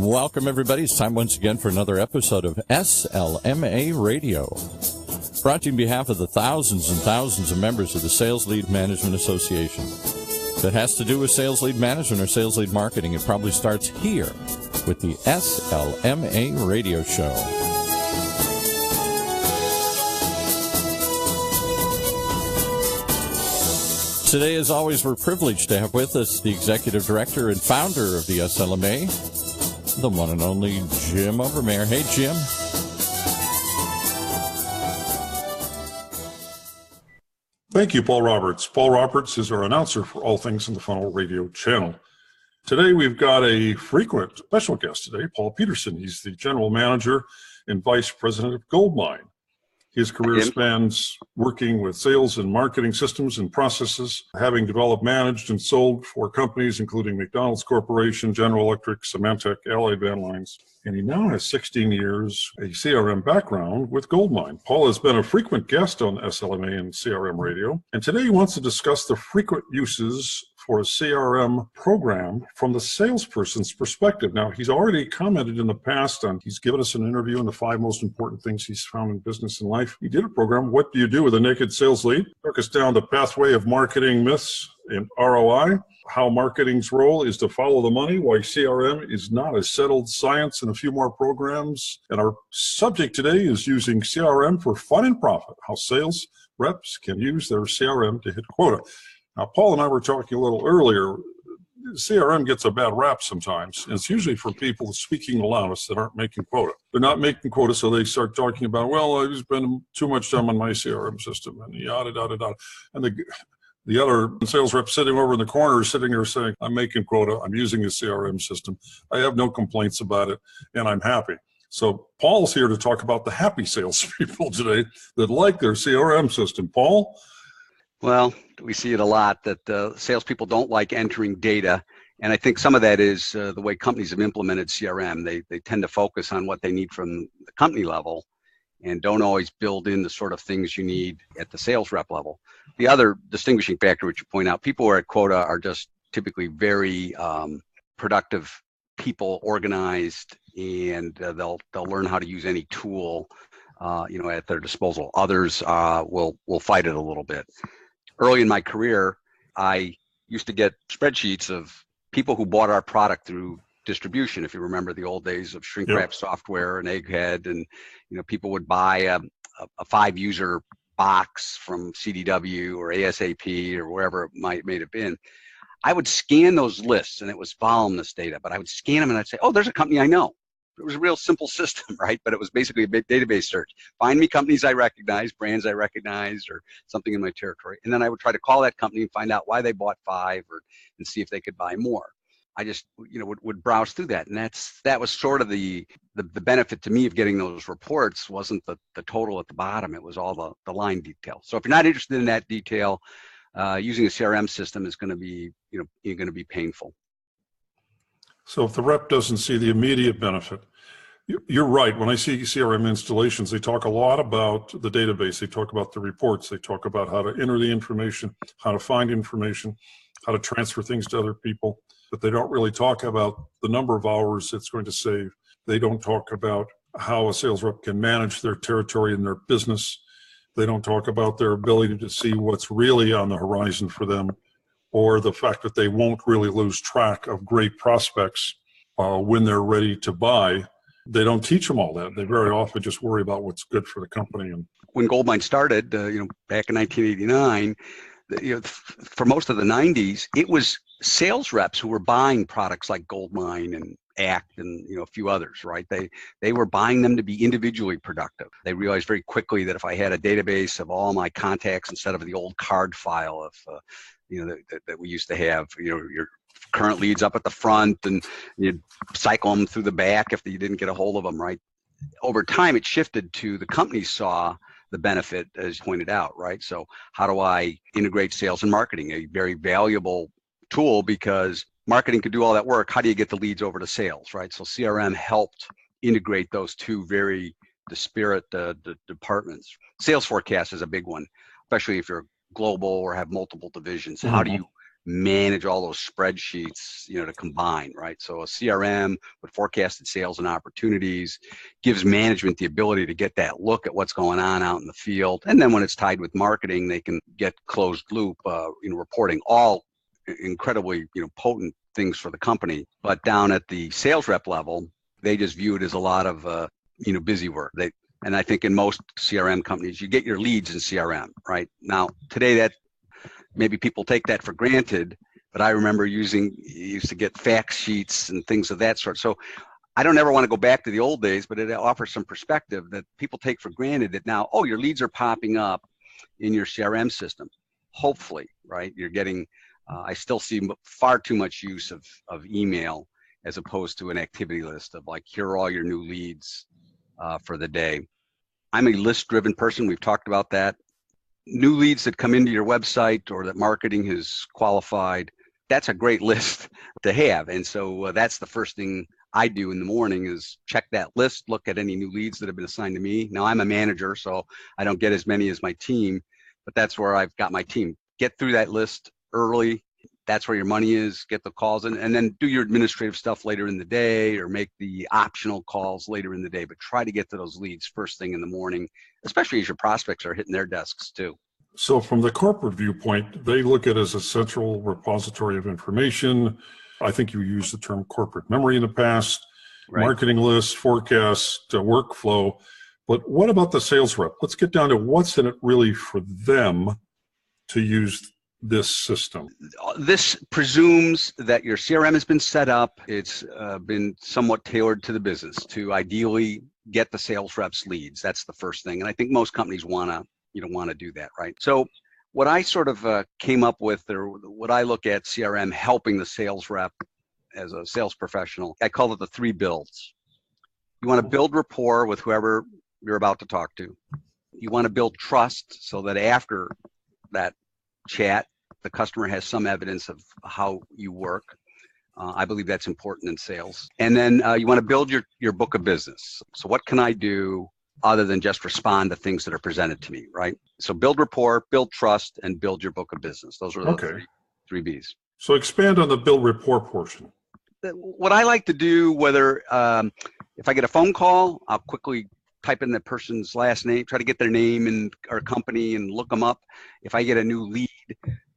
Welcome, everybody. It's time once again for another episode of SLMA Radio. Brought to you on behalf of the thousands and thousands of members of the Sales Lead Management Association. If it has to do with sales lead management or sales lead marketing, it probably starts here with the SLMA Radio Show. Today, as always, we're privileged to have with us the Executive Director and Founder of the SLMA, the one and only Jim Overmare. Hey, Jim. Thank you, Paul Roberts. Paul Roberts is our announcer for all things in the Funnel Radio channel. Today, we've got a frequent special guest today, Paul Petersen. He's the General Manager and Vice President of GoldMine. His career spans working with sales and marketing systems and processes, having developed, managed, and sold for companies including McDonald's Corporation, General Electric, Symantec, Allied Van Lines, and he now has 16 years, a CRM background with GoldMine. Paul has been a frequent guest on SLMA and CRM Radio, and today he wants to discuss the frequent uses for a CRM program from the salesperson's perspective. Now, he's already commented in the past on, he's given us an interview on the 5 most important things he's found in business and life. He did a program, What Do You Do with a Naked Sales Lead? Took us down the pathway of marketing myths and ROI, how marketing's role is to follow the money, why CRM is not a settled science, and a few more programs. And our subject today is using CRM for fun and profit, how sales reps can use their CRM to hit quota. Now, Paul and I were talking a little earlier, CRM gets a bad rap sometimes, and it's usually for people speaking the loudest that aren't making quota. They're not making quota, so they start talking about, well, I've spent too much time on my CRM system, and yada, yada, yada. And the other sales rep sitting over in the corner is sitting there saying, I'm making quota, I'm using the CRM system, I have no complaints about it, and I'm happy. So Paul's here to talk about the happy salespeople today that like their CRM system. Paul? Well, we see it a lot that salespeople don't like entering data. And I think some of that is the way companies have implemented CRM. They tend to focus on what they need from the company level and don't always build in the sort of things you need at the sales rep level. The other distinguishing factor, which you point out, people who are at quota are just typically very productive people, organized, and they'll learn how to use any tool at their disposal. Others will fight it a little bit. Early in my career, I used to get spreadsheets of people who bought our product through distribution. If you remember the old days of shrink wrap software and Egghead, and people would buy a 5-user box from CDW or ASAP or wherever it may have been. I would scan those lists, and it was voluminous data, but I would scan them and I'd say, oh, there's a company I know. It was a real simple system, right? But it was basically a big database search. Find me companies I recognize, brands I recognize, or something in my territory. And then I would try to call that company and find out why they bought 5 and see if they could buy more. I just, would browse through that. And that was sort of the benefit to me of getting those reports. Wasn't the total at the bottom. It was all the line detail. So if you're not interested in that detail, using a CRM system is going to be, you're going to be painful. So if the rep doesn't see the immediate benefit, you're right. When I see CRM installations, they talk a lot about the database. They talk about the reports. They talk about how to enter the information, how to find information, how to transfer things to other people. But they don't really talk about the number of hours it's going to save. They don't talk about how a sales rep can manage their territory and their business. They don't talk about their ability to see what's really on the horizon for them, or the fact that they won't really lose track of great prospects when they're ready to buy. They don't teach them all that. They very often just worry about what's good for the company. And when GoldMine started, back in 1989, for most of the 90s, it was sales reps who were buying products like GoldMine and Act and a few others, right? They were buying them to be individually productive. They realized very quickly that if I had a database of all my contacts instead of the old card file of that we used to have, your current leads up at the front, and you'd cycle them through the back if you didn't get a hold of them, right? Over time, it shifted to the companies saw the benefit, as pointed out, right? So how do I integrate sales and marketing? A very valuable tool, because marketing could do all that work. How do you get the leads over to sales, right? So CRM helped integrate those two very disparate departments. Sales forecast is a big one, especially if you're global or have multiple divisions. How do you manage all those spreadsheets, to combine, right? So a CRM with forecasted sales and opportunities gives management the ability to get that look at what's going on out in the field. And then when it's tied with marketing, they can get closed loop, reporting, all incredibly, potent things for the company. But down at the sales rep level, they just view it as a lot of, busy work. And I think in most CRM companies, you get your leads in CRM, right? Now, today that maybe people take that for granted, but I remember used to get fact sheets and things of that sort. So I don't ever want to go back to the old days, but it offers some perspective that people take for granted that now, your leads are popping up in your CRM system. Hopefully, right? You're getting, I still see far too much use of email as opposed to an activity list of like, here are all your new leads for the day. I'm a list-driven person. We've talked about that. New leads that come into your website or that marketing has qualified, that's a great list to have. And so that's the first thing I do in the morning is check that list, look at any new leads that have been assigned to me. Now I'm a manager, so I don't get as many as my team, but that's where I've got my team. Get through that list early. That's where your money is, get the calls in, and then do your administrative stuff later in the day or make the optional calls later in the day, but try to get to those leads first thing in the morning, especially as your prospects are hitting their desks too. So from the corporate viewpoint, they look at it as a central repository of information. I think you used the term corporate memory in the past, right? Marketing lists, forecast, workflow. But what about the sales rep? Let's get down to what's in it really for them to use this system. This presumes that your CRM has been set up. It's been somewhat tailored to the business to ideally get the sales reps leads. That's the first thing. And I think most companies want to do that, right? So what I sort of came up with, or what I look at CRM helping the sales rep as a sales professional, I call it the 3 builds. You want to build rapport with whoever you're about to talk to. You want to build trust so that after that chat, the customer has some evidence of how you work. I believe that's important in sales. And then you want to build your book of business. So what can I do other than just respond to things that are presented to me, right? So build rapport, build trust, and build your book of business. Those are the three Bs. So expand on the build rapport portion. What I like to do, whether if I get a phone call, I'll quickly type in the person's last name, try to get their name and our company and look them up. If I get a new lead,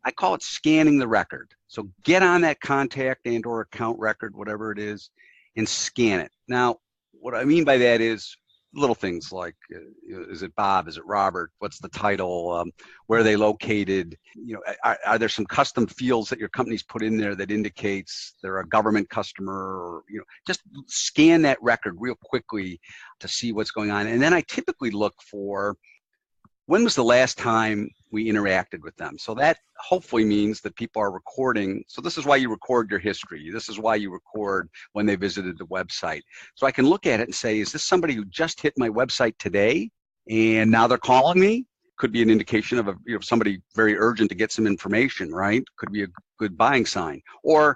I call it scanning the record. So get on that contact and or account record, whatever it is, and scan it. Now, what I mean by that is little things like, is it Bob? Is it Robert? What's the title? Where are they located? Are there some custom fields that your company's put in there that indicates they're a government customer? Or just scan that record real quickly to see what's going on. And then I typically look for, when was the last time we interacted with them? So that hopefully means that people are recording. So this is why you record your history. This is why you record when they visited the website. So I can look at it and say, is this somebody who just hit my website today and now they're calling me? Could be an indication of somebody very urgent to get some information, right? Could be a good buying sign. Or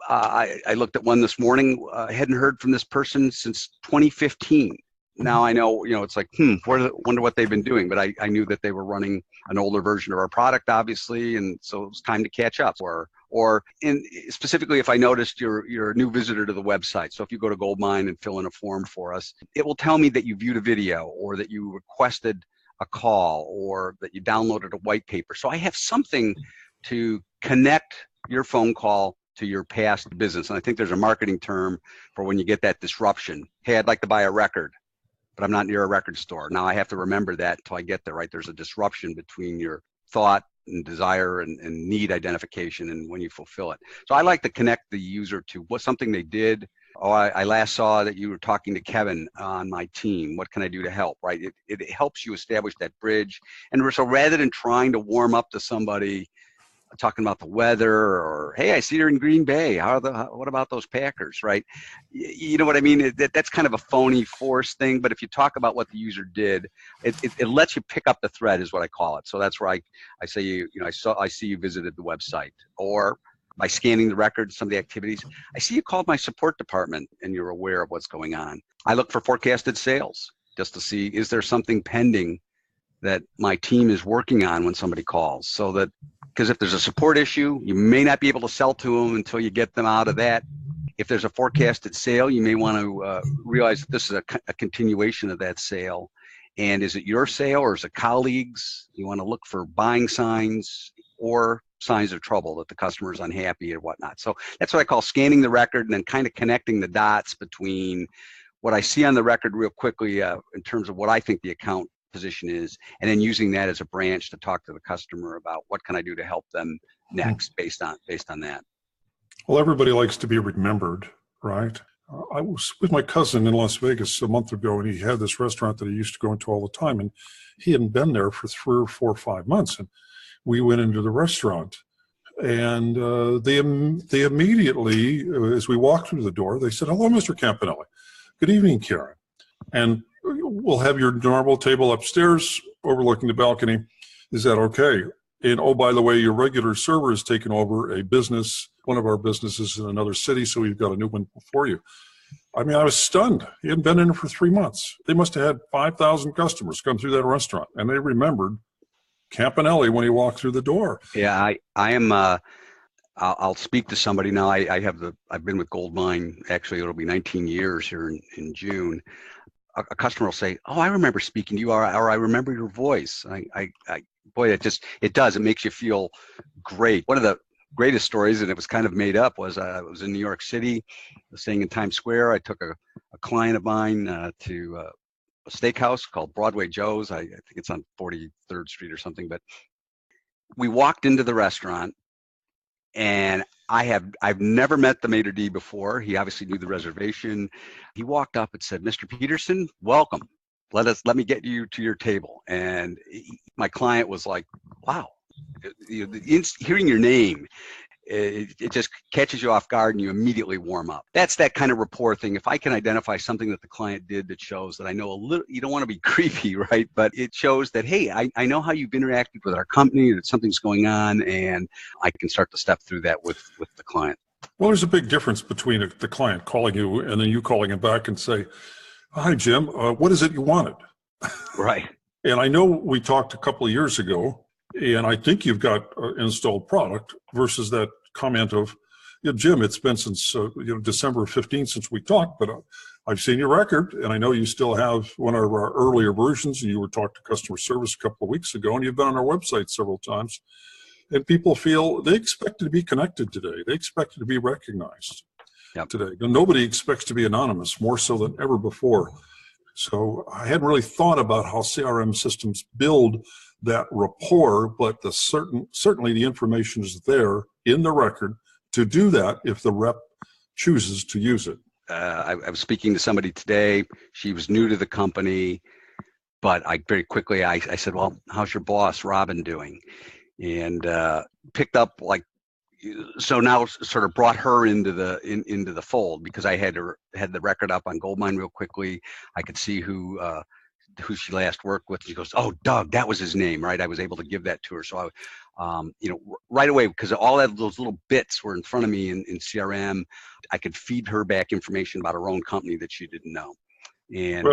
I looked at one this morning. I hadn't heard from this person since 2015. Now I know, it's like, wonder what they've been doing. But I knew that they were running an older version of our product, obviously, and so it was time to catch up. Or specifically, if I noticed you're a new visitor to the website. So if you go to GoldMine and fill in a form for us, it will tell me that you viewed a video or that you requested a call or that you downloaded a white paper. So I have something to connect your phone call to your past business. And I think there's a marketing term for when you get that disruption. Hey, I'd like to buy a record, but I'm not near a record store. Now I have to remember that until I get there, right? There's a disruption between your thought and desire and need identification and when you fulfill it. So I like to connect the user to something they did. Oh, I last saw that you were talking to Kevin on my team. What can I do to help, right? It helps you establish that bridge. And so rather than trying to warm up to somebody talking about the weather or, hey, I see you're in Green Bay. What about those Packers, right? You know what I mean? That's kind of a phony force thing. But if you talk about what the user did, it lets you pick up the thread is what I call it. So that's where I say, I see you visited the website, or by scanning the records, some of the activities, I see you called my support department and you're aware of what's going on. I look for forecasted sales just to see, is there something pending that my team is working on when somebody calls, so that Because if there's a support issue, you may not be able to sell to them until you get them out of that. If there's a forecasted sale, you may want to realize that this is a continuation of that sale. And is it your sale or is it colleagues? You want to look for buying signs or signs of trouble that the customer is unhappy or whatnot. So that's what I call scanning the record and then kind of connecting the dots between what I see on the record real quickly in terms of what I think the account position is, and then using that as a branch to talk to the customer about what can I do to help them next based on that. Well, everybody likes to be remembered, right? I was with my cousin in Las Vegas a month ago, and he had this restaurant that he used to go into all the time, and he hadn't been there for 3 or 4 or 5 months. And we went into the restaurant, and they immediately, as we walked through the door, they said, "Hello, Mr. Campanelli. Good evening, Karen. And we'll have your normal table upstairs overlooking the balcony. Is that okay? And oh, by the way, your regular server has taken over a business, one of our businesses in another city, so we've got a new one for you." I mean, I was stunned. He hadn't been in it for 3 months. They must have had 5,000 customers come through that restaurant, and they remembered Campanelli when he walked through the door. Yeah, I am. I'll speak to somebody now. I've been with GoldMine. Actually, it'll be 19 years here in June. A customer will say, "Oh, I remember speaking to you," or "I remember your voice." Boy, it does. It makes you feel great. One of the greatest stories, and it was kind of made up, was I was in New York City, I was staying in Times Square. I took a client of mine to a steakhouse called Broadway Joe's. I think it's on 43rd Street or something. But we walked into the restaurant, and I've never met the maitre d' before. He obviously knew the reservation. He walked up and said, "Mr. Petersen, welcome. Let me get you to your table." And my client was like, "Wow." Hearing your name, it just catches you off guard and you immediately warm up. That's that kind of rapport thing. If I can identify something that the client did that shows that I know a little, you don't want to be creepy, right? But it shows that, hey, I know how you've interacted with our company, that something's going on, and I can start to step through that with the client. Well, there's a big difference between the client calling you and then you calling him back and say, "Hi, Jim, what is it you wanted?" Right. And I know we talked a couple of years ago, and I think you've got installed product versus that comment of, "Jim, it's been since December 15th since we talked, but I've seen your record, and I know you still have one of our earlier versions, and you were talking to customer service a couple of weeks ago, and you've been on our website several times." And people feel they expect to be connected today. They expect to be recognized today. Nobody expects to be anonymous, more so than ever before. So I hadn't really thought about how CRM systems build that rapport, but certainly the information is there in the record to do that if the rep chooses to use it. I was speaking to somebody today. She was new to the company, but very quickly I said, "Well, how's your boss, Robin, doing?" And picked up so now sort of brought her into the fold, because I had the record up on GoldMine real quickly. I could see who she last worked with. She goes, "Oh, Doug, that was his name," right? I was able to give that to her. So I, right away, because all those little bits were in front of me in CRM, I could feed her back information about her own company that she didn't know. And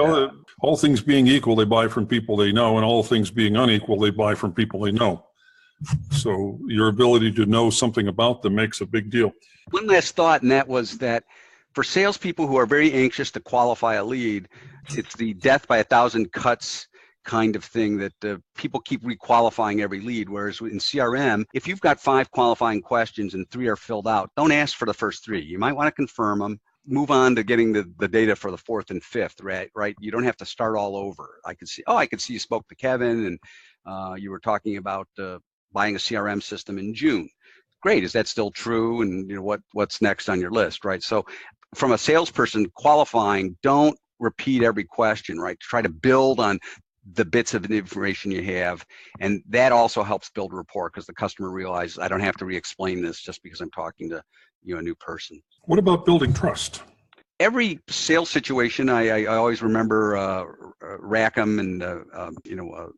all things being equal, they buy from people they know, and all things being unequal, they buy from people they know. So your ability to know something about them makes a big deal. One last thought, and that was that for salespeople who are very anxious to qualify a lead, it's the death by 1,000 cuts kind of thing that people keep requalifying every lead. Whereas in CRM, if you've got 5 qualifying questions and 3 are filled out, don't ask for the first 3. You might want to confirm them. Move on to getting the data for the 4th and 5th, right? You don't have to start all over. I could see you spoke to Kevin and you were talking about buying a CRM system in June. Great. Is that still true? And what's next on your list, right? So from a salesperson qualifying, don't repeat every question, right? Try to build on the bits of information you have. And that also helps build rapport, because the customer realizes I don't have to re-explain this just because I'm talking to a new person. What about building trust? Every sales situation, I always remember Rackham and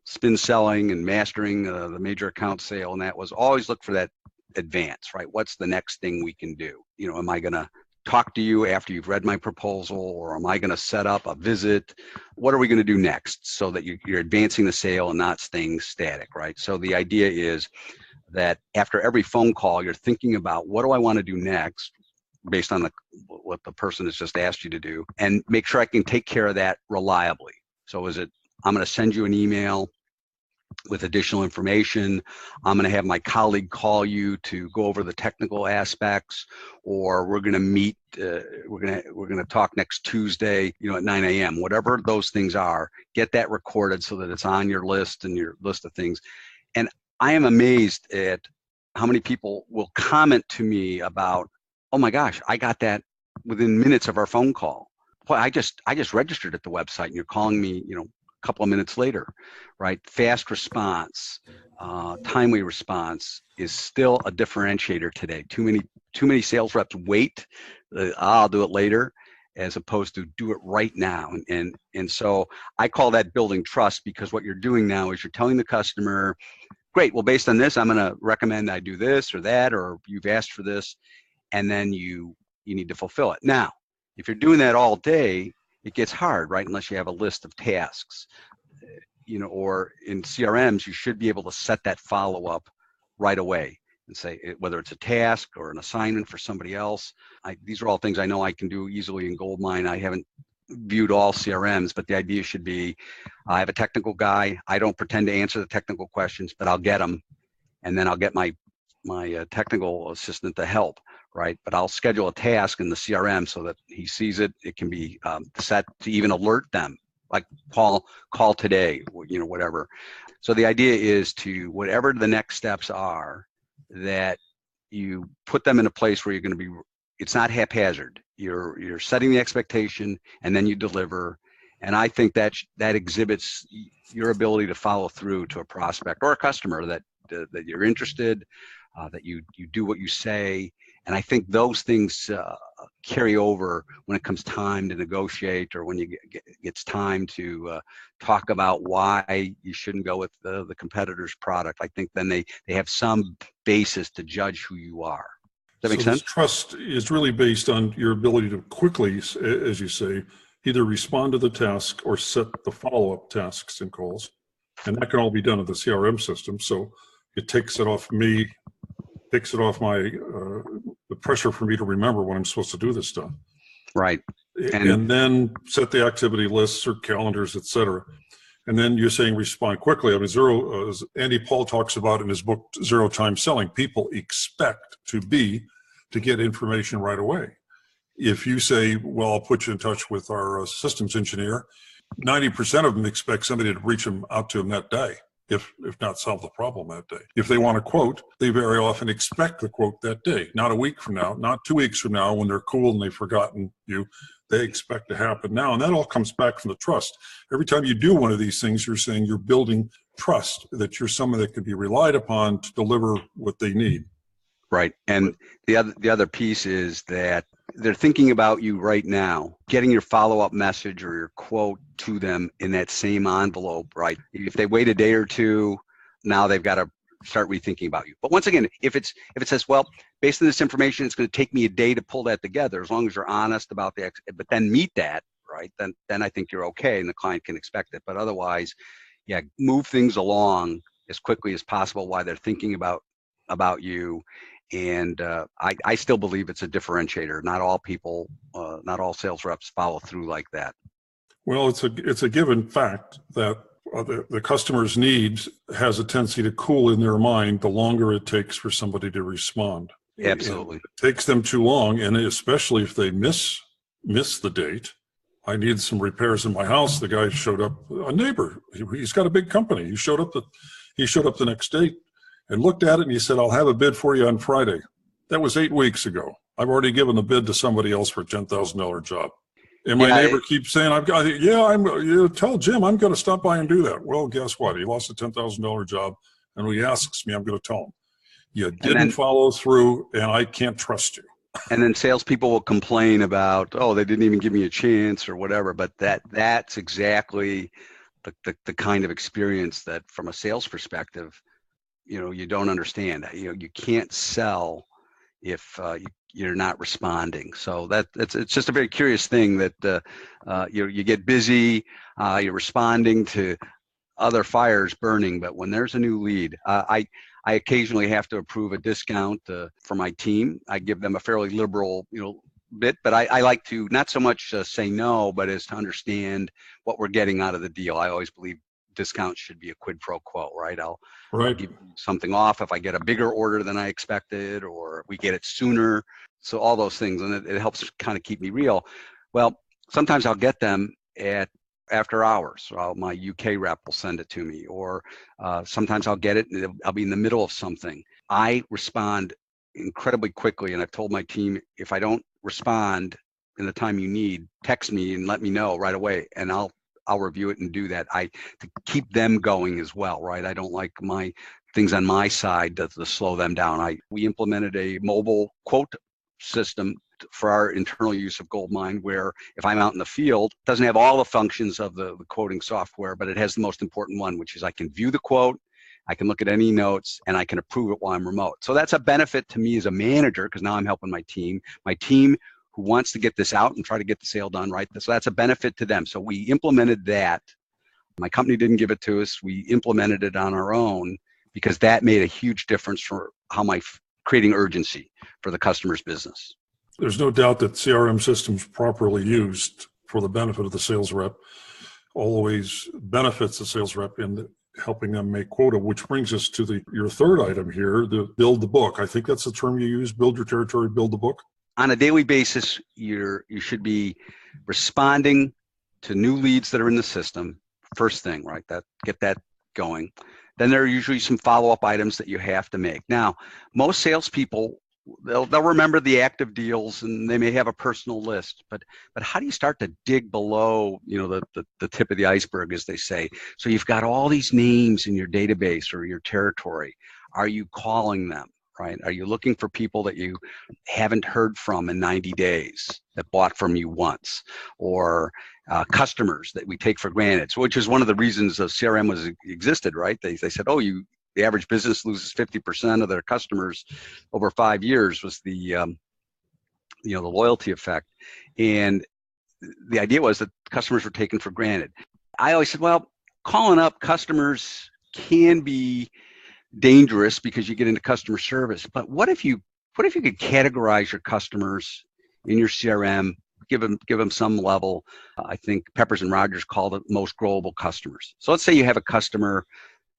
spin selling and mastering the major account sale, and that was always look for that advance, right? What's the next thing we can do? Am I going to talk to you after you've read my proposal, or am I going to set up a visit? What are we going to do next, so that you're advancing the sale and not staying static, right? So the idea is that after every phone call, you're thinking about what do I want to do next based on what the person has just asked you to do, and make sure I can take care of that reliably. So is it, I'm going to send you an email with additional information. I'm going to have my colleague call you to go over the technical aspects, or we're going to meet. We're going to talk next Tuesday, at 9 a.m. Whatever those things are, get that recorded so that it's on your list and your list of things. And I am amazed at how many people will comment to me about, oh my gosh, I got that within minutes of our phone call. Boy, I just registered at the website, and you're calling me, a couple of minutes later, right? Fast response, timely response is still a differentiator today. Too many sales reps wait. I'll do it later, as opposed to do it right now. And so I call that building trust, because what you're doing now is you're telling the customer, great, well, based on this, I'm going to recommend I do this or that, or you've asked for this, and then you need to fulfill it. Now, if you're doing that all day, it gets hard, right? Unless you have a list of tasks, or in CRMs, you should be able to set that follow-up right away and say, whether it's a task or an assignment for somebody else. These are all things I know I can do easily in GoldMine. I haven't viewed all CRMs, but the idea should be, I have a technical guy. I don't pretend to answer the technical questions, but I'll get them, and then I'll get my technical assistant to help, right? But I'll schedule a task in the CRM so that he sees it. It can be set to even alert them, like, Paul, call today, whatever. So the idea is to, whatever the next steps are, that you put them in a place where you're going to be, it's not haphazard. You're setting the expectation, and then you deliver. And I think that exhibits your ability to follow through to a prospect or a customer that you're interested, that you do what you say. And I think those things carry over when it comes time to negotiate, or when it's time to talk about why you shouldn't go with the competitor's product. I think then they have some basis to judge who you are. Does that make sense? Trust is really based on your ability to quickly, as you say, either respond to the task or set the follow-up tasks and calls. And that can all be done in the CRM system. So it takes it off me, takes it off my the pressure for me to remember when I'm supposed to do this stuff. Right. And then set the activity lists or calendars, etc. And then you're saying respond quickly. I mean, as Andy Paul talks about in his book, Zero Time Selling, people expect to get information right away. If you say, well, I'll put you in touch with our systems engineer, 90% of them expect somebody to reach out to them that day, if not solve the problem that day. If they want a quote, they very often expect the quote that day, not a week from now, not 2 weeks from now when they're cool and they've forgotten you. They expect to happen now. And that all comes back from the trust. Every time you do one of these things, you're saying you're building trust, that you're someone that can be relied upon to deliver what they need. Right. And the other piece is that they're thinking about you right now, getting your follow-up message or your quote to them in that same envelope, right? If they wait a day or two, now they've got to start rethinking about you. But once again, if it says, well, based on this information, it's going to take me a day to pull that together, as long as you're honest about but then meet that, right? Then I think you're okay, and the client can expect it. But otherwise, yeah, move things along as quickly as possible while they're thinking about you. And I still believe it's a differentiator. Not all people, not all sales reps follow through like that. Well, it's a given fact that the customer's needs has a tendency to cool in their mind the longer it takes for somebody to respond. Absolutely. It takes them too long, and especially if they miss the date. I needed some repairs in my house. The guy showed up, a neighbor. He's got a big company. He showed up the next day and looked at it, and he said, I'll have a bid for you on Friday. That was 8 weeks ago. I've already given the bid to somebody else for a $10,000 job. And my neighbor keeps saying, tell Jim I'm going to stop by and do that. Well, guess what? He lost a $10,000 job, and when he asks me, I'm going to tell him, you didn't follow through, and I can't trust you. And then salespeople will complain about, oh, they didn't even give me a chance or whatever. But that's exactly the kind of experience that, from a sales perspective, you don't understand. You can't sell if you're not responding. So it's just a very curious thing that you get busy, you're responding to other fires burning, but when there's a new lead, I I occasionally have to approve a discount for my team. I give them a fairly liberal, bit, but I like to not so much say no, but as to understand what we're getting out of the deal. I always believe discounts should be a quid pro quo, right? I'll give something off if I get a bigger order than I expected, or we get it sooner. So all those things, and it helps kind of keep me real. Well, sometimes I'll get them after hours. So my UK rep will send it to me, or sometimes I'll get it and I'll be in the middle of something. I respond incredibly quickly, and I've told my team, if I don't respond in the time you need, text me and let me know right away, and I'll review it and do that. To keep them going as well, right? I don't like my things on my side to slow them down. We implemented a mobile quote system for our internal use of GoldMine, where if I'm out in the field, it doesn't have all the functions of the quoting software, but it has the most important one, which is I can view the quote, I can look at any notes, and I can approve it while I'm remote. So that's a benefit to me as a manager, because now I'm helping my team who wants to get this out and try to get the sale done, right? So that's a benefit to them. So we implemented that. My company didn't give it to us. We implemented it on our own because that made a huge difference for how creating urgency for the customer's business. There's no doubt that CRM systems properly used for the benefit of the sales rep always benefits the sales rep in helping them make quota, which brings us to your third item here, the build the book. I think that's the term you use, build your territory, build the book. On a daily basis, you should be responding to new leads that are in the system. First thing, right? Get that going. Then there are usually some follow-up items that you have to make. Now, most salespeople, they'll remember the active deals and they may have a personal list, but how do you start to dig below, the tip of the iceberg, as they say? So you've got all these names in your database or your territory. Are you calling them, right? Are you looking for people that you haven't heard from in 90 days that bought from you once, or customers that we take for granted, which is one of the reasons CRM existed, right? They said, the average business loses 50% of their customers over 5 years, was the loyalty effect. And the idea was that customers were taken for granted. I always said, well, calling up customers can be dangerous because you get into customer service. But what if you could categorize your customers in your CRM, give them some level? I think Peppers and Rogers called it most growable customers. So let's say you have a customer,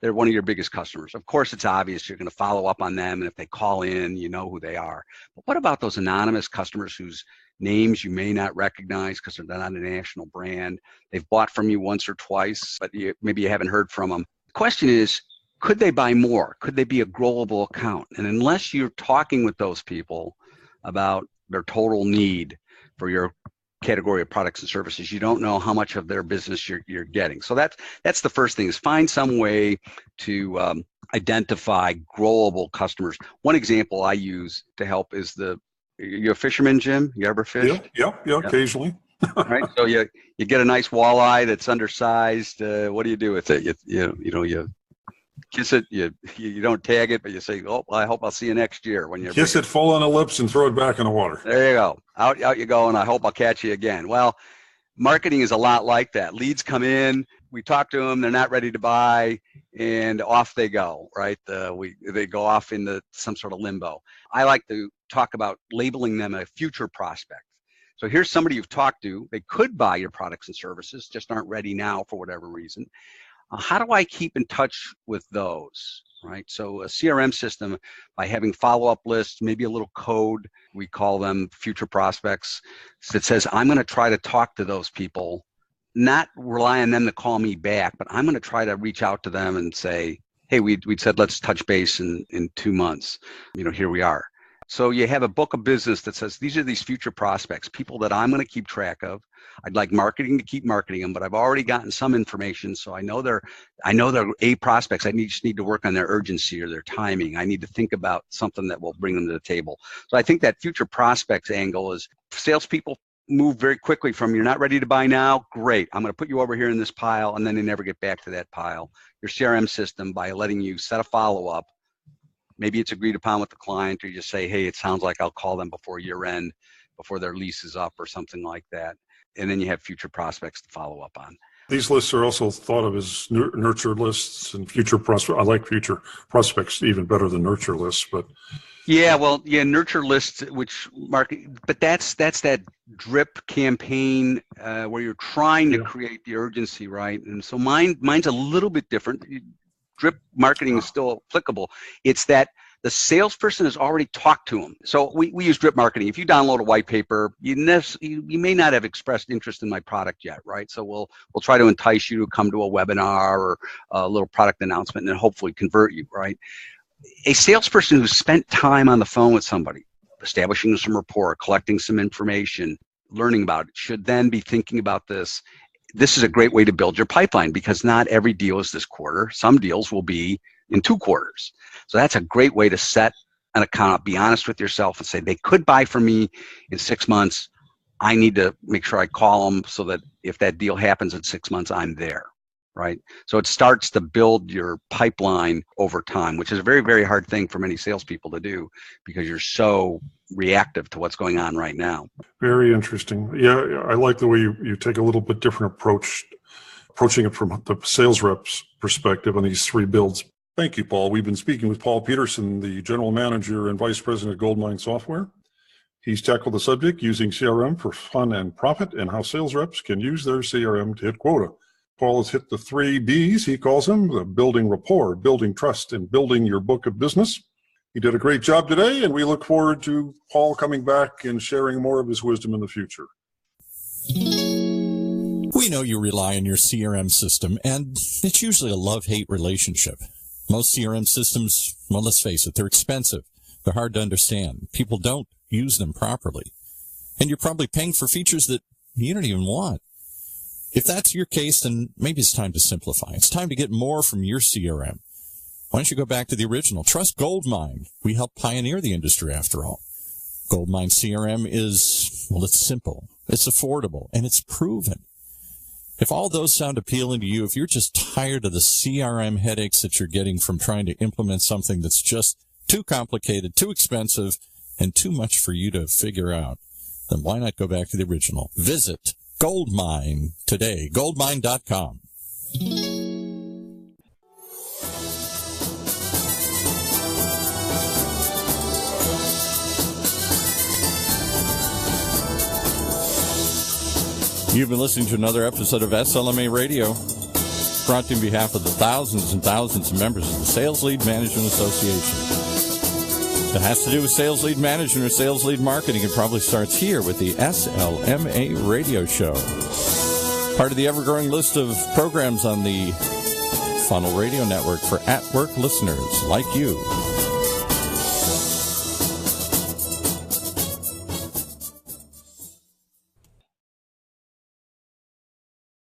they're one of your biggest customers. Of course, it's obvious you're going to follow up on them, and if they call in, you know who they are. But what about those anonymous customers whose names you may not recognize because they're not a national brand? They've bought from you once or twice, but maybe you haven't heard from them. The question is, could they buy more? Could they be a growable account? And unless you're talking with those people about their total need for your category of products and services, you don't know how much of their business you're getting. So that's the first thing, is find some way to identify growable customers. One example I use to help is you a fisherman, Jim? You ever fish? Yeah, occasionally. Right. So you get a nice walleye that's undersized. What do you do with it? You kiss it. You don't tag it, but you say, "Oh, well, I hope I'll see you next year when you're kiss it full on the lips and throw it back in the water." There you go. Out you go, and I hope I'll catch you again. Well, marketing is a lot like that. Leads come in, we talk to them, they're not ready to buy, and off they go. Right? They go off into some sort of limbo. I like to talk about labeling them a future prospect. So here's somebody you've talked to. They could buy your products and services, just aren't ready now for whatever reason. How do I keep in touch with those, right? So a CRM system, by having follow-up lists, maybe a little code, we call them future prospects, that says, I'm going to try to talk to those people, not rely on them to call me back, but I'm going to try to reach out to them and say, hey, we'd said, let's touch base in 2 months. Here we are. So you have a book of business that says, these are these future prospects, people that I'm going to keep track of. I'd like marketing to keep marketing them, but I've already gotten some information, so I know they're A prospects. I just need to work on their urgency or their timing. I need to think about something that will bring them to the table. So I think that future prospects angle is, salespeople move very quickly from, you're not ready to buy now, great, I'm going to put you over here in this pile, and then they never get back to that pile. Your CRM system, by letting you set a follow-up, maybe it's agreed upon with the client, or you just say, hey, it sounds like I'll call them before year end, before their lease is up or something like that. And then you have future prospects to follow up on. These lists are also thought of as nurture lists and future prospects. I like future prospects even better than nurture lists, but nurture lists, which but that's that drip campaign where you're trying to create the urgency, right? And so mine's a little bit different. Drip marketing is still applicable. It's that the salesperson has already talked to them. So we use drip marketing. If you download a white paper, you may not have expressed interest in my product yet, right? So we'll try to entice you to come to a webinar or a little product announcement and hopefully convert you, right? A salesperson who's spent time on the phone with somebody, establishing some rapport, collecting some information, learning about it, should then be thinking about this. This is a great way to build your pipeline because not every deal is this quarter. Some deals will be in 2 quarters. So that's a great way to set an account up, be honest with yourself and say, they could buy from me in 6 months. I need to make sure I call them so that if that deal happens in 6 months, I'm there, right? So it starts to build your pipeline over time, which is a very, very hard thing for many salespeople to do because you're so reactive to what's going on right now. Very interesting. Yeah, I like the way you take a little bit different approaching it from the sales rep's perspective on these 3 builds. Thank you, Paul. We've been speaking with Paul Petersen, the General Manager and Vice President of GoldMine Software. He's tackled the subject using CRM for fun and profit and how sales reps can use their CRM to hit quota. Paul has hit the 3 Bs, he calls them, the building rapport, building trust, and building your book of business. He did a great job today, and we look forward to Paul coming back and sharing more of his wisdom in the future. We know you rely on your CRM system, and it's usually a love-hate relationship. Most CRM systems, well, let's face it, they're expensive. They're hard to understand. People don't use them properly. And you're probably paying for features that you don't even want. If that's your case, then maybe it's time to simplify. It's time to get more from your CRM. Why don't you go back to the original? Trust GoldMine. We helped pioneer the industry after all. GoldMine CRM is, well, it's simple, it's affordable, and it's proven. If all those sound appealing to you, if you're just tired of the CRM headaches that you're getting from trying to implement something that's just too complicated, too expensive, and too much for you to figure out, then why not go back to the original? Visit GoldMine today, goldmine.com. You've been listening to another episode of SLMA Radio, brought to you on behalf of the thousands and thousands of members of the Sales Lead Management Association. If it has to do with sales lead management or sales lead marketing, it probably starts here with the SLMA Radio Show. Part of the ever-growing list of programs on the Funnel Radio Network for at-work listeners like you.